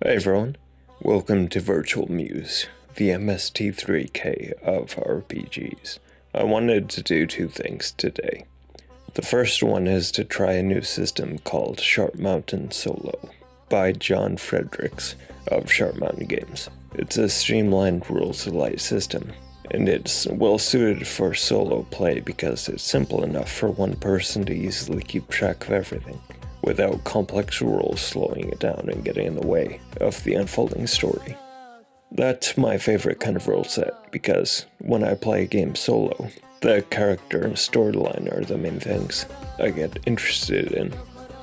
Hi everyone, welcome to Virtual Muse, the MST3K of RPGs. I wanted to do two things today. The first one is to try a new system called Sharp Mountain Solo by John Fredericks of Sharp Mountain Games. It's a streamlined rules-light system, and it's well suited for solo play because it's simple enough for one person to easily keep track of everything, without complex rules slowing it down and getting in the way of the unfolding story. That's my favorite kind of rule set, because when I play a game solo, the character and storyline are the main things I get interested in,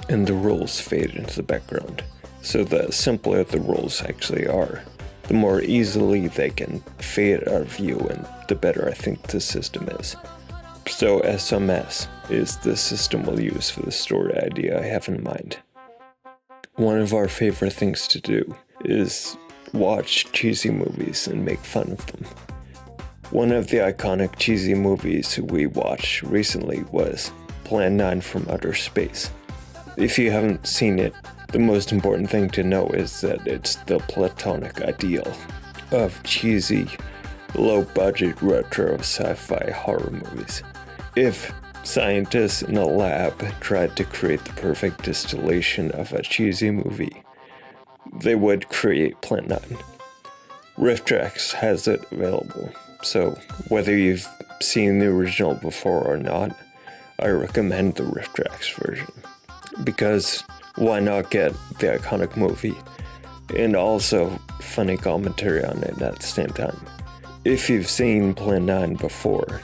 and the rules fade into the background. So the simpler the rules actually are, the more easily they can fade out of view, and the better I think the system is. So SMS is the system we'll use for the story idea I have in mind. One of our favorite things to do is watch cheesy movies and make fun of them. One of the iconic cheesy movies we watched recently was Plan 9 from Outer Space. If you haven't seen it, the most important thing to know is that it's the platonic ideal of cheesy, low-budget retro sci-fi horror movies. If scientists in a lab tried to create the perfect distillation of a cheesy movie, they would create Plan 9. RiffTrax has it available, so whether you've seen the original before or not, I recommend the RiffTrax version. Because why not get the iconic movie and also funny commentary on it at the same time? If you've seen Plan 9 before,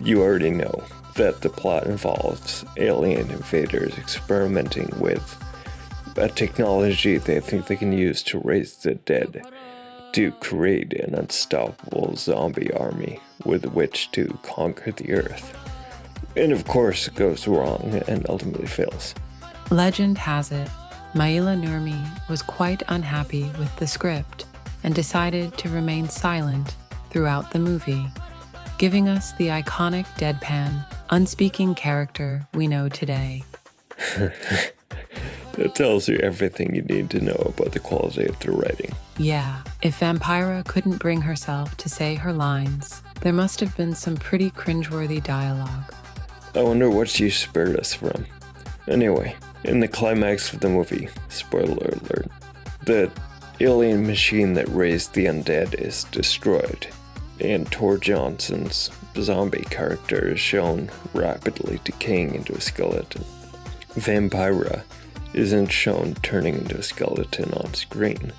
you already know that the plot involves alien invaders experimenting with a technology they think they can use to raise the dead to create an unstoppable zombie army with which to conquer the Earth. And of course it goes wrong and ultimately fails. Legend has it, Maila Nurmi was quite unhappy with the script and decided to remain silent throughout the movie, giving us the iconic deadpan, unspeaking character we know today. That tells you everything you need to know about the quality of the writing. Yeah, if Vampira couldn't bring herself to say her lines, there must have been some pretty cringeworthy dialogue. I wonder what she spared us from. Anyway, in the climax of the movie, spoiler alert, the alien machine that raised the undead is destroyed, and Tor Johnson's zombie character is shown rapidly decaying into a skeleton. Vampira isn't shown turning into a skeleton on screen.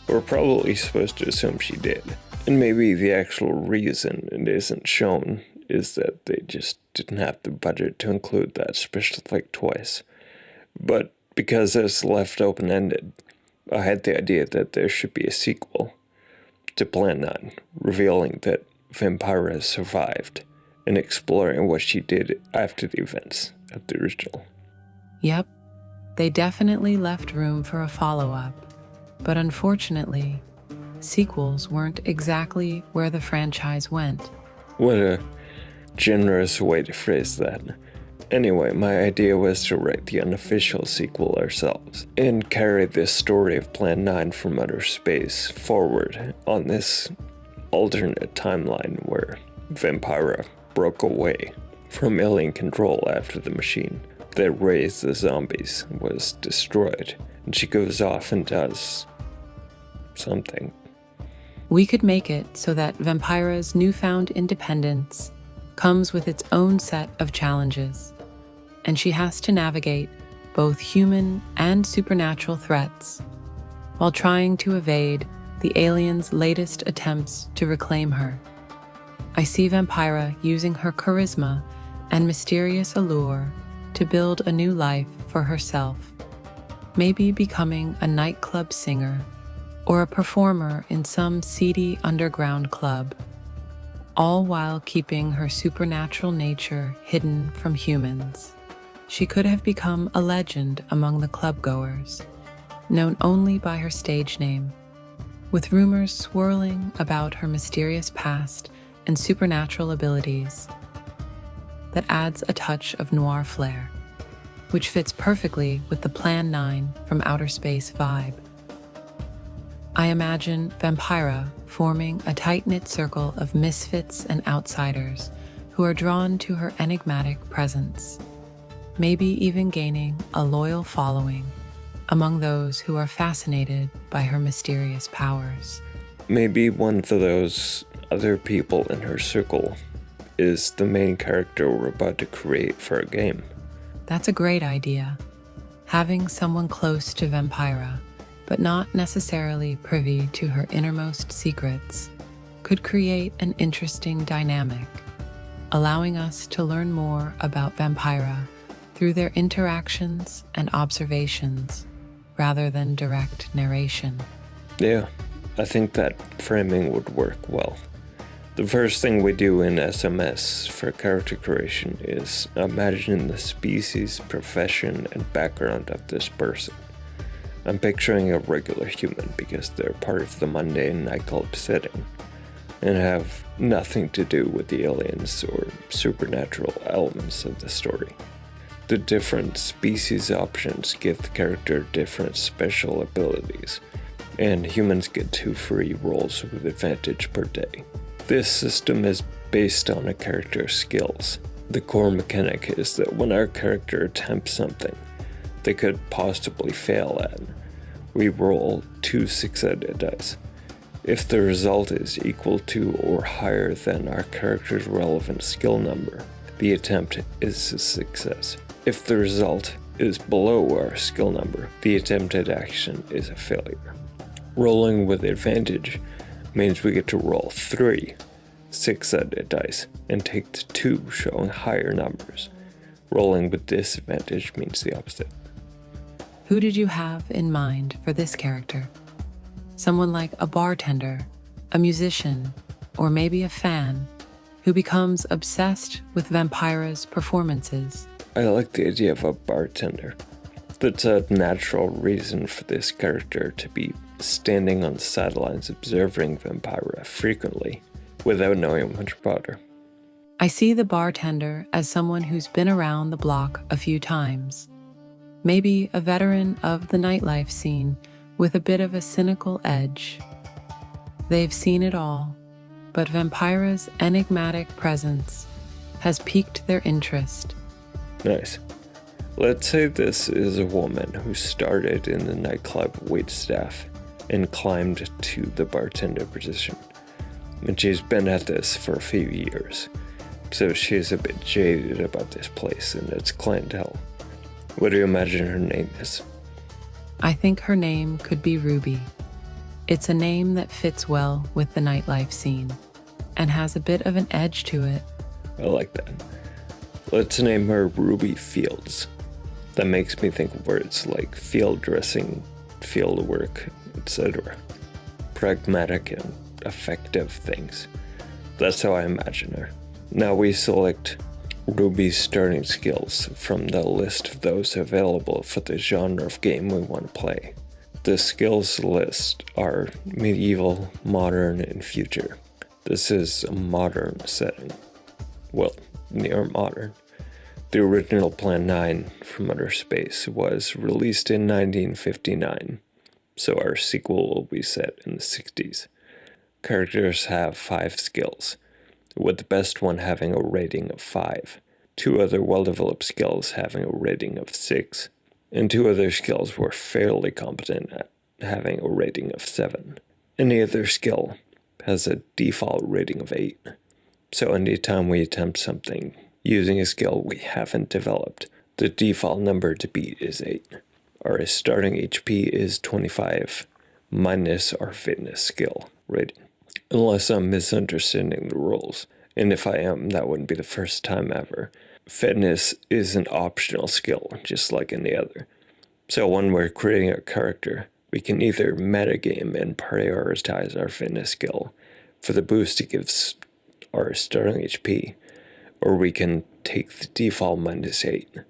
We're probably supposed to assume she did. And maybe the actual reason it isn't shown is that they just didn't have the budget to include that special effect twice. But because it's left open-ended, I had the idea that there should be a sequel to Plan 9, revealing that Vampira survived and exploring what she did after the events of the original. Yep, they definitely left room for a follow-up, but unfortunately, sequels weren't exactly where the franchise went. What a generous way to phrase that. Anyway, my idea was to write the unofficial sequel ourselves and carry this story of Plan 9 from Outer Space forward on this alternate timeline where Vampira broke away from alien control after the machine that raised the zombies was destroyed, and she goes off and does something. We could make it so that Vampira's newfound independence comes with its own set of challenges, and she has to navigate both human and supernatural threats while trying to evade the aliens' latest attempts to reclaim her. I see Vampira using her charisma and mysterious allure to build a new life for herself, maybe becoming a nightclub singer or a performer in some seedy underground club, all while keeping her supernatural nature hidden from humans. She could have become a legend among the clubgoers, known only by her stage name, with rumors swirling about her mysterious past and supernatural abilities that adds a touch of noir flair, which fits perfectly with the Plan 9 from Outer Space vibe. I imagine Vampira forming a tight-knit circle of misfits and outsiders who are drawn to her enigmatic presence, maybe even gaining a loyal following among those who are fascinated by her mysterious powers. Maybe one of those other people in her circle is the main character we're about to create for a game. That's a great idea. Having someone close to Vampira, but not necessarily privy to her innermost secrets, could create an interesting dynamic, allowing us to learn more about Vampira through their interactions and observations rather than direct narration. Yeah, I think that framing would work well. The first thing we do in SMS for character creation is imagine the species, profession, and background of this person. I'm picturing a regular human because they're part of the mundane nightclub setting and have nothing to do with the aliens or supernatural elements of the story. The different species options give the character different special abilities, and humans get 2 free rolls with advantage per day. This system is based on a character's skills. The core mechanic is that when our character attempts something they could possibly fail at, we roll 2 6-sided dice. If the result is equal to or higher than our character's relevant skill number, the attempt is a success. If the result is below our skill number, the attempted action is a failure. Rolling with advantage means we get to roll 3 6-sided dice and take the 2 showing higher numbers. Rolling with disadvantage means the opposite. Who did you have in mind for this character? Someone like a bartender, a musician, or maybe a fan who becomes obsessed with Vampira's performances. I like the idea of a bartender. That's a natural reason for this character to be standing on the sidelines observing Vampira frequently without knowing much about her. I see the bartender as someone who's been around the block a few times, maybe a veteran of the nightlife scene with a bit of a cynical edge. They've seen it all, but Vampira's enigmatic presence has piqued their interest. Nice. Let's say this is a woman who started in the nightclub waitstaff and climbed to the bartender position. And she's been at this for a few years, so she's a bit jaded about this place and its clientele. What do you imagine her name is? I think her name could be Ruby. It's a name that fits well with the nightlife scene and has a bit of an edge to it. I like that. Let's name her Ruby Fields. That makes me think of words like field dressing, field work, etc. Pragmatic and effective things. That's how I imagine her. Now we select Ruby's starting skills from the list of those available for the genre of game we want to play. The skills list are medieval, modern, and future. This is a modern setting. Well, near modern. The original Plan 9 from Outer Space was released in 1959, so our sequel will be set in the 60s. Characters have 5 skills, with the best one having a rating of 5, 2 other well-developed skills having a rating of 6, and 2 other skills were fairly competent at having a rating of 7. Any other skill has a default rating of 8, so anytime we attempt something using a skill we haven't developed, the default number to beat is 8. Our starting HP is 25, minus our fitness skill rating. Unless I'm misunderstanding the rules, and if I am, that wouldn't be the first time ever. Fitness is an optional skill, just like any other. So when we're creating a character, we can either metagame and prioritize our fitness skill for the boost it gives our starting HP, or we can take the default minus 8,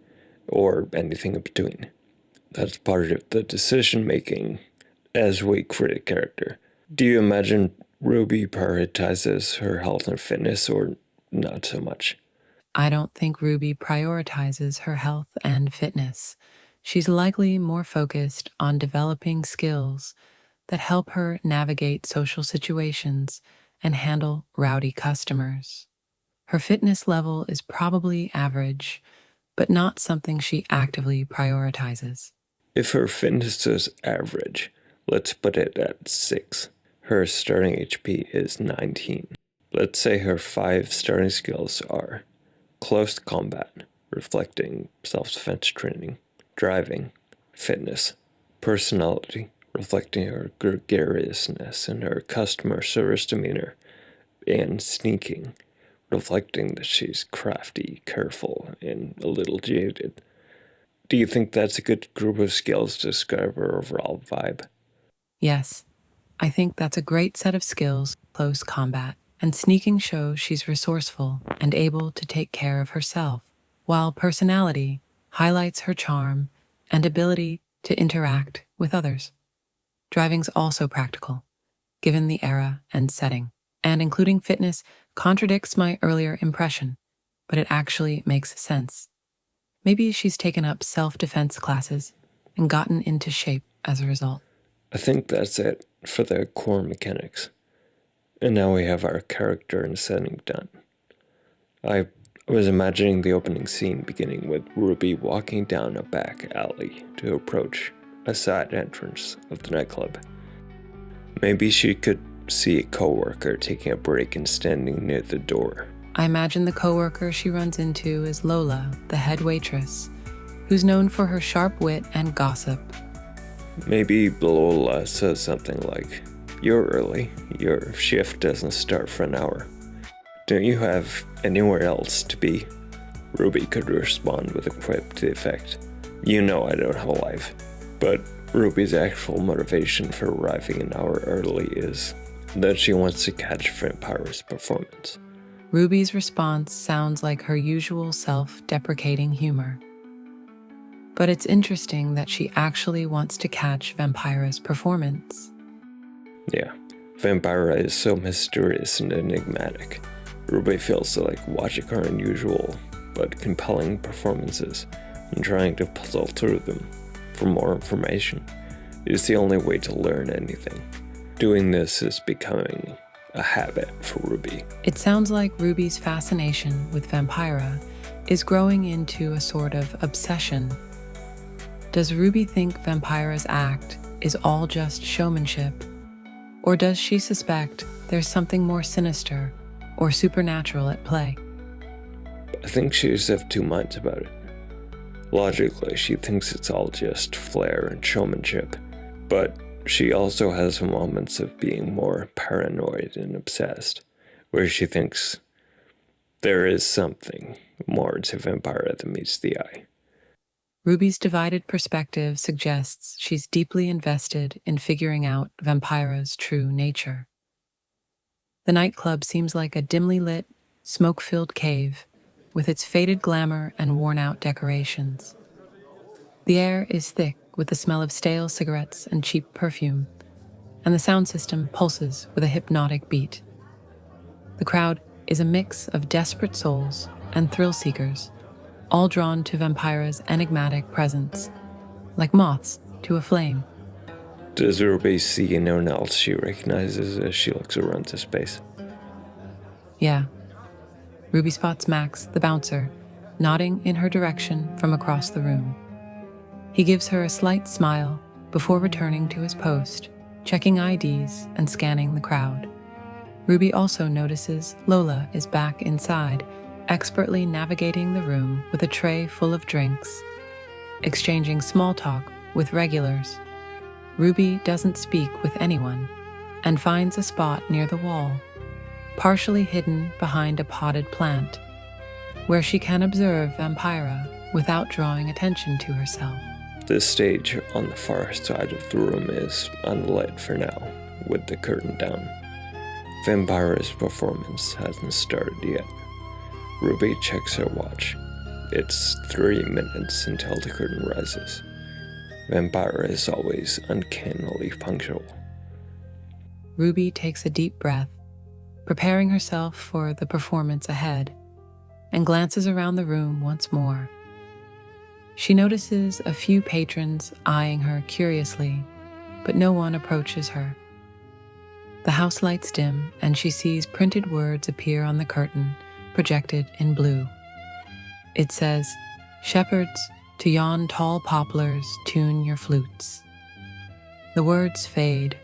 or anything in between. That's part of the decision making as we create a character. Do you imagine Ruby prioritizes her health and fitness, or not so much? I don't think Ruby prioritizes her health and fitness. She's likely more focused on developing skills that help her navigate social situations and handle rowdy customers. Her fitness level is probably average, but not something she actively prioritizes. If her fitness is average, let's put it at 6. Her starting HP is 19. Let's say her 5 starting skills are close combat, reflecting self-defense training, driving, fitness, personality, reflecting her gregariousness and her customer service demeanor, and sneaking, reflecting that she's crafty, careful, and a little jaded. Do you think that's a good group of skills to describe her overall vibe? Yes, I think that's a great set of skills, close combat, and sneaking shows she's resourceful and able to take care of herself, while personality highlights her charm and ability to interact with others. Driving's also practical, given the era and setting, and including fitness contradicts my earlier impression, but it actually makes sense. Maybe she's taken up self-defense classes and gotten into shape as a result. I think that's it for the core mechanics. And now we have our character and setting done. I was imagining the opening scene beginning with Ruby walking down a back alley to approach a side entrance of the nightclub. Maybe she could see a coworker taking a break and standing near the door. I imagine the coworker she runs into is Lola, the head waitress, who's known for her sharp wit and gossip. Maybe Lola says something like, "You're early. Your shift doesn't start for an hour. Don't you have anywhere else to be?" Ruby could respond with a quip to the effect, "You know I don't have a life." But Ruby's actual motivation for arriving an hour early is that she wants to catch Vampira's performance. Ruby's response sounds like her usual self-deprecating humor. But it's interesting that she actually wants to catch Vampira's performance. Yeah, Vampira is so mysterious and enigmatic. Ruby feels like watching her unusual but compelling performances and trying to puzzle through them for more information is the only way to learn anything. Doing this is becoming a habit for Ruby. It sounds like Ruby's fascination with Vampira is growing into a sort of obsession. Does Ruby think Vampira's act is all just showmanship? Or does she suspect there's something more sinister or supernatural at play? I think she's of two minds about it. Logically, she thinks it's all just flair and showmanship, but she also has moments of being more paranoid and obsessed, where she thinks there is something more to Vampira than meets the eye. Ruby's divided perspective suggests she's deeply invested in figuring out Vampira's true nature. The nightclub seems like a dimly lit, smoke-filled cave with its faded glamour and worn-out decorations. The air is thick with the smell of stale cigarettes and cheap perfume, and the sound system pulses with a hypnotic beat. The crowd is a mix of desperate souls and thrill-seekers, all drawn to Vampira's enigmatic presence, like moths to a flame. Does Ruby see anyone else she recognizes as she looks around the space? Yeah. Ruby spots Max, the bouncer, nodding in her direction from across the room. He gives her a slight smile before returning to his post, checking IDs and scanning the crowd. Ruby also notices Lola is back inside, expertly navigating the room with a tray full of drinks, exchanging small talk with regulars. Ruby doesn't speak with anyone and finds a spot near the wall, partially hidden behind a potted plant, where she can observe Vampira without drawing attention to herself. The stage on the far side of the room is unlit for now, with the curtain down. Vampira's performance hasn't started yet. Ruby checks her watch. It's 3 minutes until the curtain rises. Vampira is always uncannily punctual. Ruby takes a deep breath, preparing herself for the performance ahead, and glances around the room once more. She notices a few patrons eyeing her curiously, but no one approaches her. The house lights dim, and she sees printed words appear on the curtain, projected in blue. It says, "Shepherds, to yon tall poplars tune your flutes." The words fade.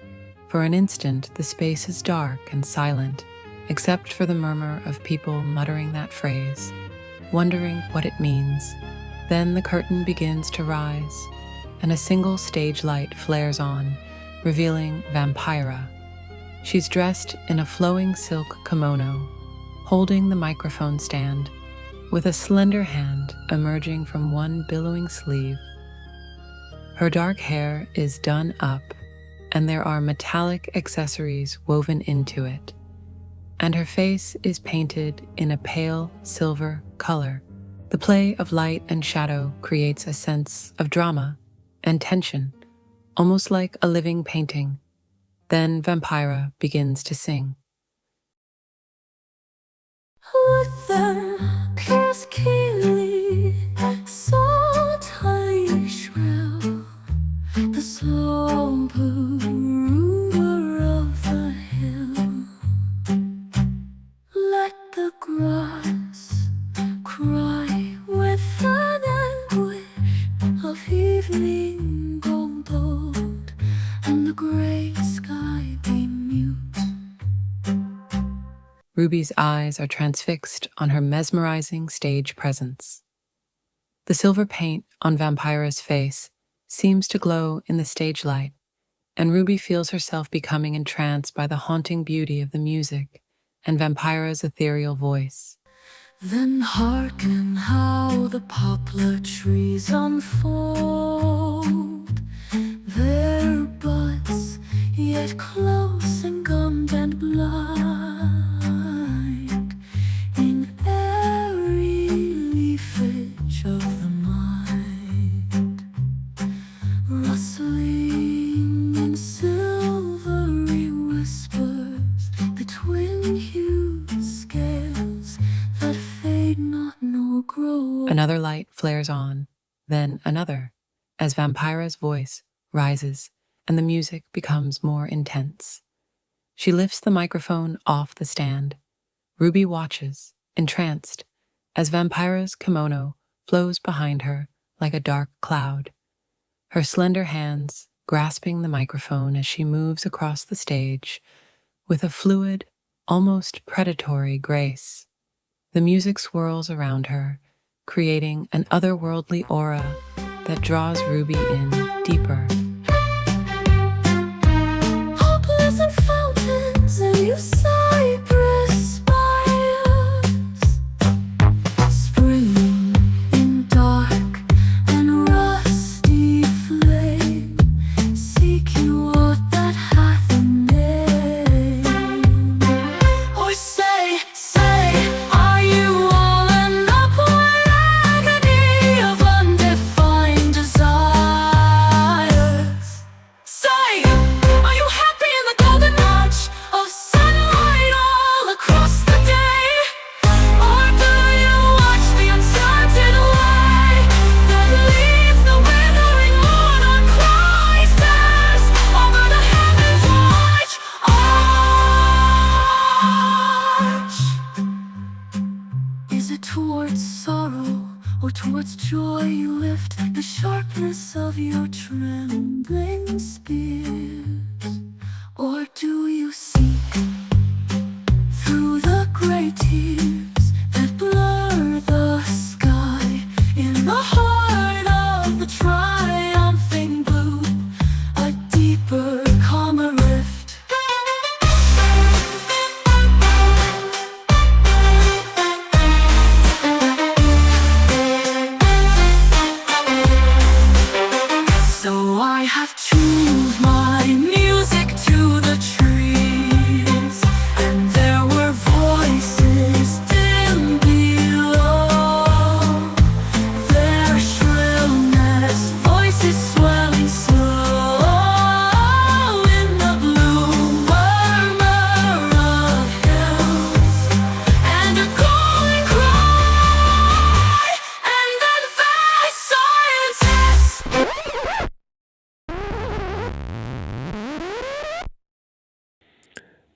For an instant, the space is dark and silent, except for the murmur of people muttering that phrase, wondering what it means. Then the curtain begins to rise, and a single stage light flares on, revealing Vampira. She's dressed in a flowing silk kimono, holding the microphone stand, with a slender hand emerging from one billowing sleeve. Her dark hair is done up, and there are metallic accessories woven into it, and her face is painted in a pale silver color. The play of light and shadow creates a sense of drama and tension, almost like a living painting. Then Vampira begins to sing. With them pierce keenly, so tiny shrill, the slow rumor of the hill. Let the grass cry with an anguish of evening grown bold, and the grey sky be mute. Ruby's eyes are transfixed on her mesmerizing stage presence. The silver paint on Vampira's face seems to glow in the stage light, and Ruby feels herself becoming entranced by the haunting beauty of the music and Vampira's ethereal voice. Then hearken how the poplar trees unfold their buds, yet close and gummed and blind, in airy leafage of the mind, rustling in silvery whispers between hued scales that fade not nor grow. Another light flares on, then another, as Vampira's voice rises and the music becomes more intense. She lifts the microphone off the stand. Ruby watches, entranced, as Vampira's kimono flows behind her like a dark cloud, her slender hands grasping the microphone as she moves across the stage with a fluid, almost predatory grace. The music swirls around her, creating an otherworldly aura that draws Ruby in deeper. Poplars and fountains and you cypress spires, springing in dark and rusty flame, seek you what that hath a name. Or say, are you all an upward agony of undefined desire?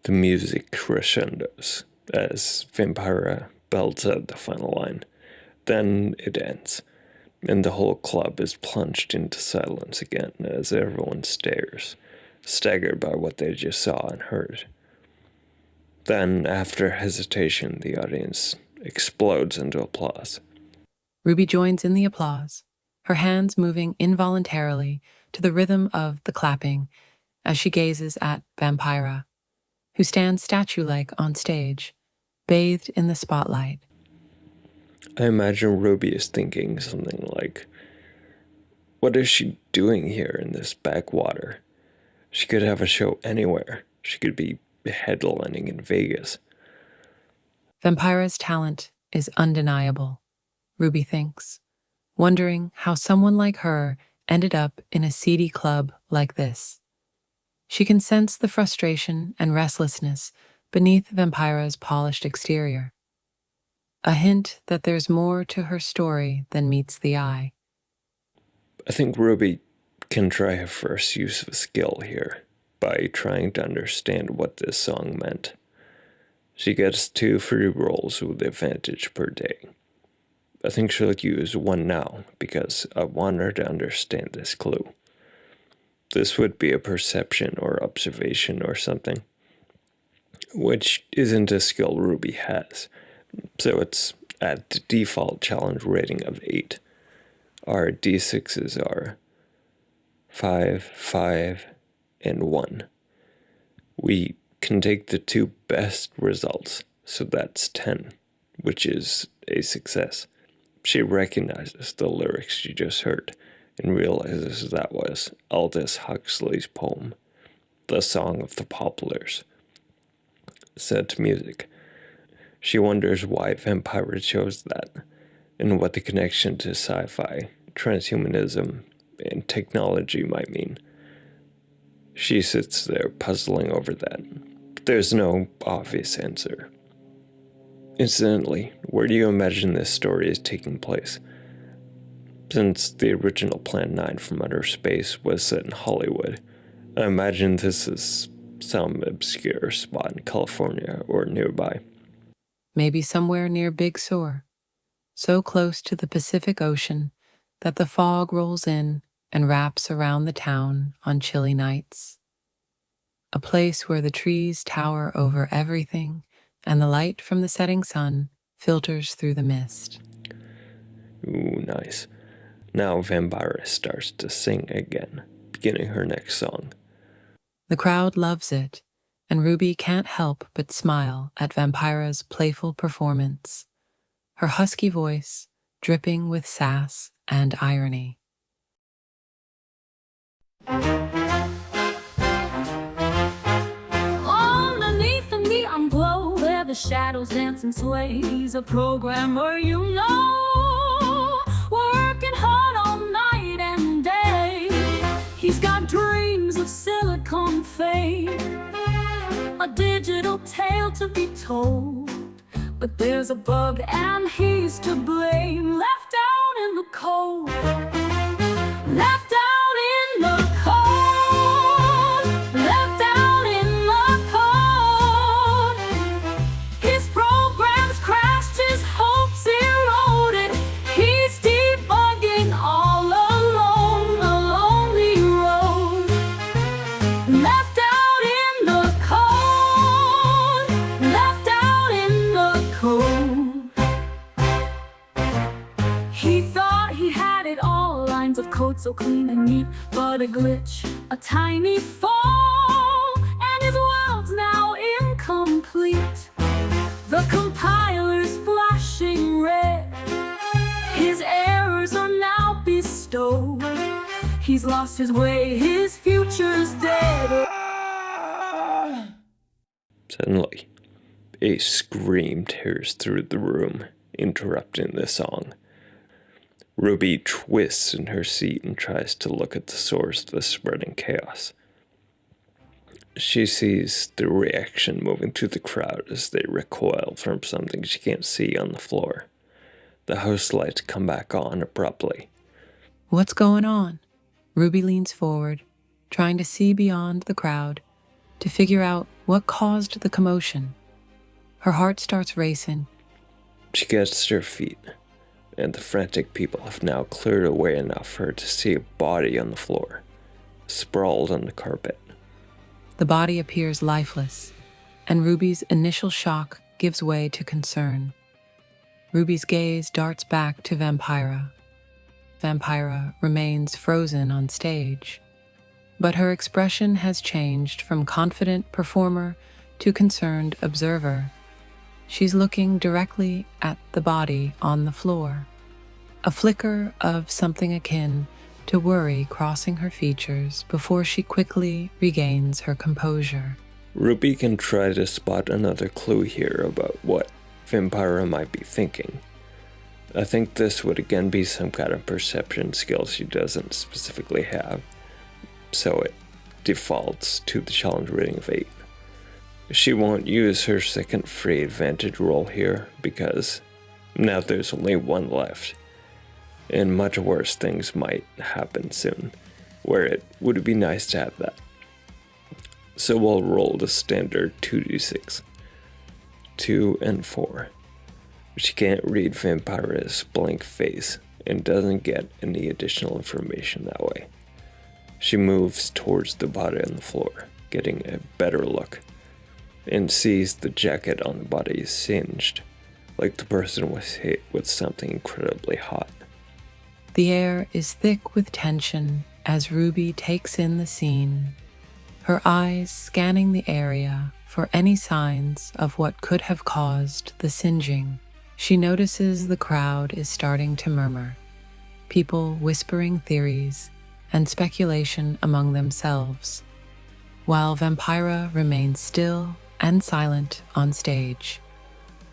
The music crescendos as Vampira belts out the final line. Then it ends, and the whole club is plunged into silence again as everyone stares, staggered by what they just saw and heard. Then, after hesitation, the audience explodes into applause. Ruby joins in the applause, her hands moving involuntarily to the rhythm of the clapping as she gazes at Vampira, who stands statue-like on stage, bathed in the spotlight. I imagine Ruby is thinking something like, what is she doing here in this backwater? She could have a show anywhere. She could be headlining in Vegas. Vampira's talent is undeniable, Ruby thinks, wondering how someone like her ended up in a seedy club like this. She can sense the frustration and restlessness beneath Vampira's polished exterior, a hint that there's more to her story than meets the eye. I think Ruby can try her first use of skill here by trying to understand what this song meant. She gets 2 free rolls with advantage per day. I think she'll use one now because I want her to understand this clue. This would be a perception or observation or something, which isn't a skill Ruby has, so it's at the default challenge rating of 8. Our d6s are 5, 5, and 1. We can take the 2 best results, so that's 10, which is a success. She recognizes the lyrics she just heard and realizes that was Aldous Huxley's poem, The Song of the Poplars. Set to music. She wonders why Vampira chose that, and what the connection to sci-fi, transhumanism, and technology might mean. She sits there puzzling over that, but there's no obvious answer. Incidentally, where do you imagine this story is taking place? Since the original Plan 9 from Outer Space was set in Hollywood, I imagine this is some obscure spot in California or nearby. Maybe somewhere near Big Sur, so close to the Pacific Ocean that the fog rolls in and wraps around the town on chilly nights. A place where the trees tower over everything and the light from the setting sun filters through the mist. Ooh, nice. Now Vampira starts to sing again, beginning her next song. The crowd loves it, and Ruby can't help but smile at Vampira's playful performance, her husky voice dripping with sass and irony. Underneath the neon glow, where the shadows dance and sway, he's a programmer, you know, working hard all night and day. He's got dreams of silicon fame, a digital tale to be told. But there's a bug and he's to blame, left out in the cold. Left out in the cold. Left out in the cold. His programs crashed, his hopes eroded. He's debugging all alone, a lonely road. Left out in the cold. Left out in the cold. He thought he had it all, lines of code so clean and neat, but a glitch, a tiny fall, and his world's now incomplete. The compiler's flashing red, his errors are now bestowed. He's lost his way, his future's dead. Suddenly, a scream tears through the room, interrupting the song. Ruby twists in her seat and tries to look at the source of the spreading chaos. She sees the reaction moving through the crowd as they recoil from something she can't see on the floor. The house lights come back on abruptly. What's going on? Ruby leans forward, trying to see beyond the crowd, to figure out what caused the commotion. Her heart starts racing. She gets to her feet, and the frantic people have now cleared away enough for her to see a body on the floor, sprawled on the carpet. The body appears lifeless, and Ruby's initial shock gives way to concern. Ruby's gaze darts back to Vampira. Vampira remains frozen on stage, but her expression has changed from confident performer to concerned observer. She's looking directly at the body on the floor, a flicker of something akin to worry crossing her features before she quickly regains her composure. Ruby can try to spot another clue here about what Vampira might be thinking. I think this would again be some kind of perception skill she doesn't specifically have, so it defaults to the challenge rating of 8. She won't use her second free advantage roll here because now there's only one left, and much worse things might happen soon, where it would be nice to have that. So we'll roll the standard 2d6, 2 and 4. She can't read Vampira's blank face and doesn't get any additional information that way. She moves towards the body on the floor, getting a better look, and sees the jacket on the body is singed, like the person was hit with something incredibly hot. The air is thick with tension as Ruby takes in the scene, her eyes scanning the area for any signs of what could have caused the singeing. She notices the crowd is starting to murmur, people whispering theories and speculation among themselves, while Vampira remains still and silent on stage.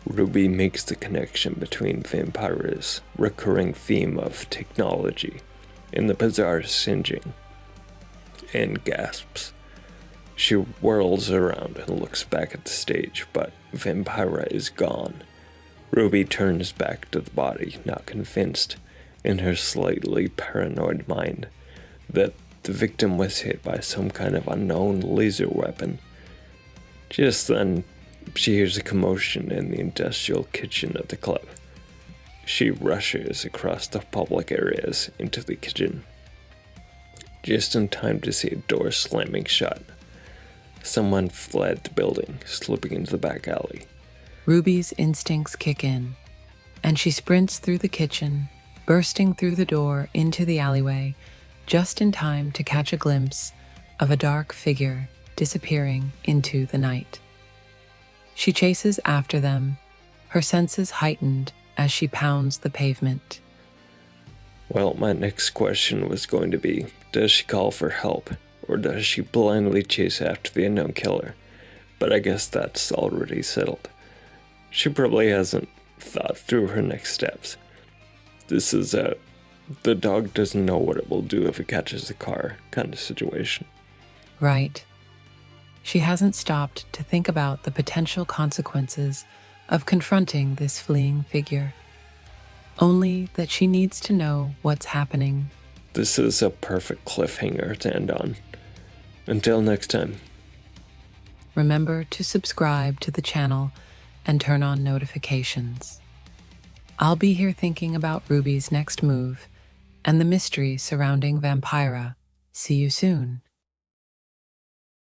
Ruby makes the connection between Vampira's recurring theme of technology and the bizarre singeing, and gasps. She whirls around and looks back at the stage, but Vampira is gone. Ruby turns back to the body, now convinced, in her slightly paranoid mind, that the victim was hit by some kind of unknown laser weapon. Just then, she hears a commotion in the industrial kitchen of the club. She rushes across the public areas into the kitchen, just in time to see a door slamming shut. Someone fled the building, slipping into the back alley. Ruby's instincts kick in, and she sprints through the kitchen, bursting through the door into the alleyway, just in time to catch a glimpse of a dark figure disappearing into the night. She chases after them, her senses heightened as she pounds the pavement. Well, my next question was going to be, does she call for help, or does she blindly chase after the unknown killer? But I guess that's already settled. She probably hasn't thought through her next steps. This is the dog doesn't know what it will do if it catches the car kind of situation. Right. She hasn't stopped to think about the potential consequences of confronting this fleeing figure. Only that she needs to know what's happening. This is a perfect cliffhanger to end on. Until next time. Remember to subscribe to the channel and turn on notifications. I'll be here thinking about Ruby's next move and the mystery surrounding Vampira. See you soon.